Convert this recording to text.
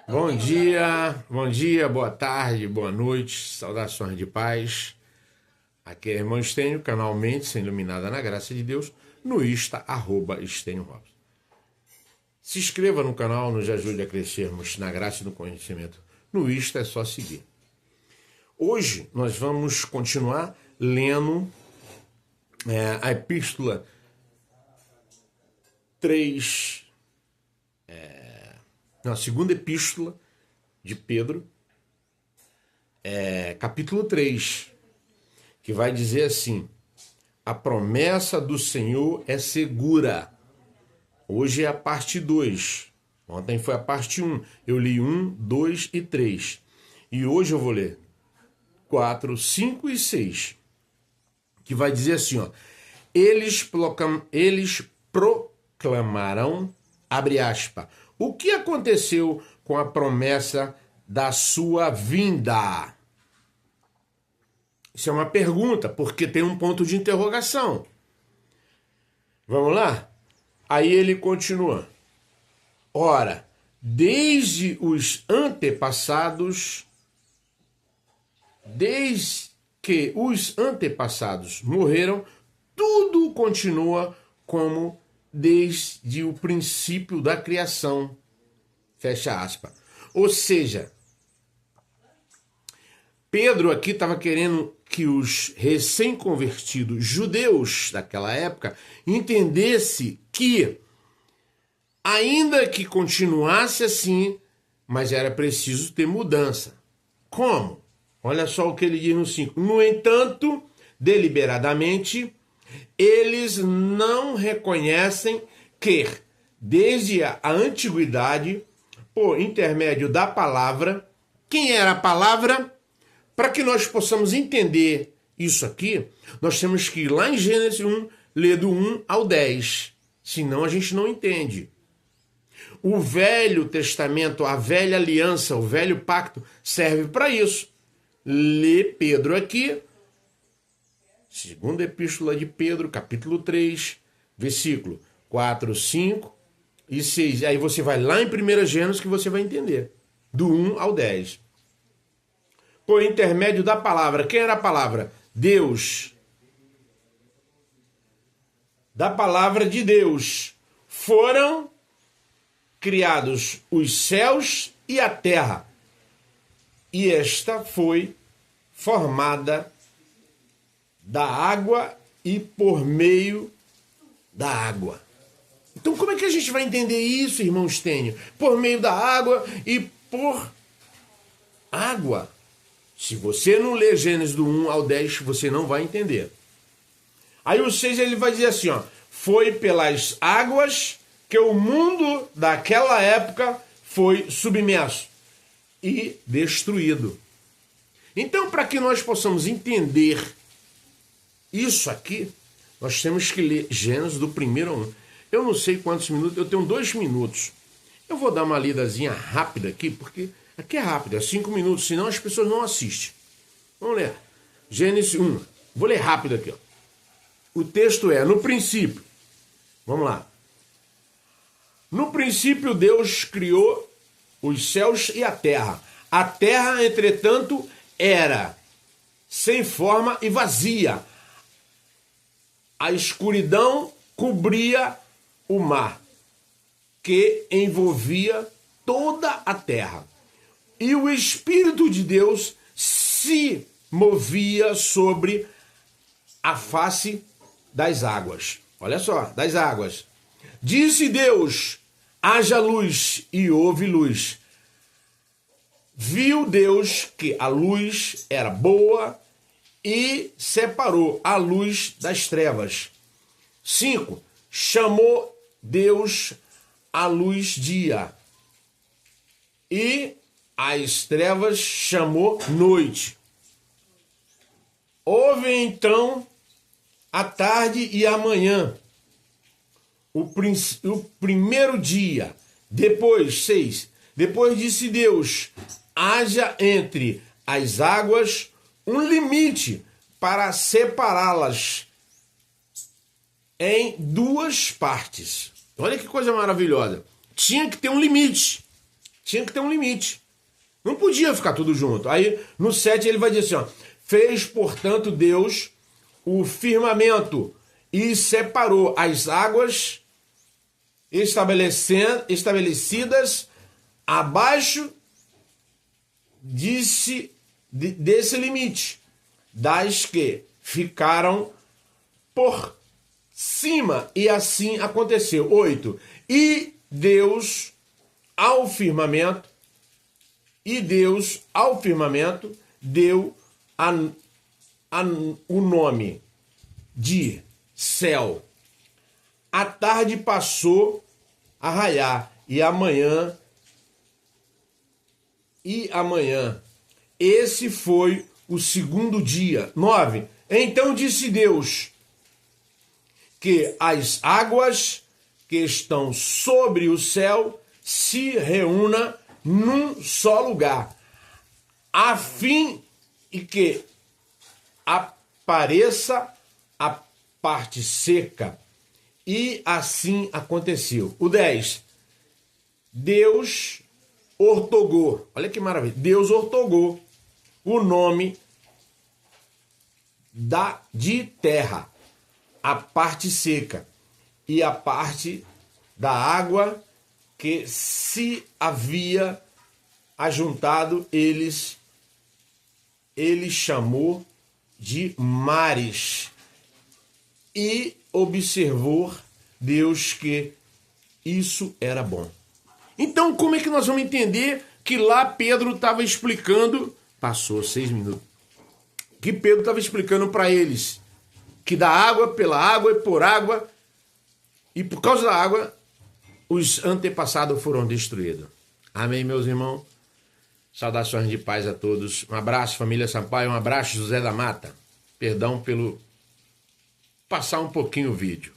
Bom dia, boa tarde, boa noite, saudações de paz. Aqui é Irmão Estênio, canal Mente Iluminada na Graça de Deus, no Insta, @Estênio Robson. Se inscreva no canal, nos ajude a crescermos na graça e no conhecimento. No Insta é só seguir. Hoje nós vamos continuar lendo a epístola 3, a segunda epístola de Pedro, capítulo 3, que vai dizer assim: a promessa do Senhor é segura. Hoje é a parte 2. Ontem foi a parte 1. Eu li 1, 2 e 3. E hoje eu vou ler 4, 5 e 6. Que vai dizer assim, ó. Eles proclamarão, abre aspas, o que aconteceu com a promessa da sua vinda? Isso é uma pergunta, porque tem um ponto de interrogação. Vamos lá? Aí ele continua. Ora, desde que os antepassados morreram, tudo continua como desde o princípio da criação. Fecha aspas. Ou seja, Pedro aqui estava querendo que os recém-convertidos judeus daquela época entendessem que, ainda que continuasse assim, mas era preciso ter mudança. Como? Olha só o que ele diz no 5. No entanto, deliberadamente, eles não reconhecem que, desde a antiguidade, por intermédio da palavra, quem era a palavra? Para que nós possamos entender isso aqui, nós temos que ir lá em Gênesis 1, ler do 1 ao 10. Senão a gente não entende. O Velho Testamento, a velha aliança, o velho pacto, serve para isso. Lê Pedro aqui, segunda epístola de Pedro, capítulo 3, versículo 4, 5 e 6. Aí você vai lá em 1 Gênesis que você vai entender. Do 1 ao 10. Por intermédio da palavra. Quem era a palavra? Deus. Da palavra de Deus foram criados os céus e a terra. E esta foi formada da água e por meio da água. Então como é que a gente vai entender isso, irmão Estênio? Por meio da água e por água. Se você não ler Gênesis do 1 ao 10, você não vai entender. Aí o 6 ele vai dizer assim, ó. Foi pelas águas que o mundo daquela época foi submerso e destruído. Então, para que nós possamos entender isso aqui, nós temos que ler Gênesis do 1 ao 1. Eu não sei quantos minutos, eu tenho 2 minutos. Eu vou dar uma lidazinha rápida aqui, porque aqui é rápido, é 5 minutos, senão as pessoas não assistem. Vamos ler. Gênesis 1. Vou ler rápido aqui, ó. O texto é, no princípio. Vamos lá. No princípio, Deus criou os céus e a terra. A terra, entretanto, era sem forma e vazia. A escuridão cobria o mar, que envolvia toda a terra. E o Espírito de Deus se movia sobre a face das águas. Olha só, das águas. Disse Deus, haja luz, e houve luz. Viu Deus que a luz era boa e separou a luz das trevas. 5. Chamou Deus a luz dia e as trevas chamou noite. Houve então a tarde e a manhã, o primeiro dia. Depois, 6. Depois disse Deus, haja entre as águas um limite para separá-las em 2 partes. Olha que coisa maravilhosa. Tinha que ter um limite. Tinha que ter um limite. Não podia ficar tudo junto. Aí no 7 ele vai dizer assim, ó, fez, portanto, Deus o firmamento e separou as águas estabelecidas abaixo desse limite, das que ficaram por cima. E assim aconteceu. 8. E Deus ao firmamento deu o nome de céu. A tarde passou a raiar e amanhã. Esse foi o segundo dia. 9. Então disse Deus que as águas que estão sobre o céu se reúnam num só lugar, a fim de que apareça a parte seca. E assim aconteceu. O 10. Deus ortogou. Olha que maravilha. Deus ortogou o nome de terra, a parte seca, e a parte da água que se havia ajuntado, ele chamou de mares. E observou Deus que isso era bom. Então, como é que nós vamos entender que lá Pedro estava explicando, passou 6 minutos, que Pedro estava explicando para eles que da água, pela água e por água, e por causa da água, os antepassados foram destruídos. Amém, meus irmãos? Saudações de paz a todos. Um abraço, família Sampaio. Um abraço, José da Mata. Perdão pelo passar um pouquinho o vídeo.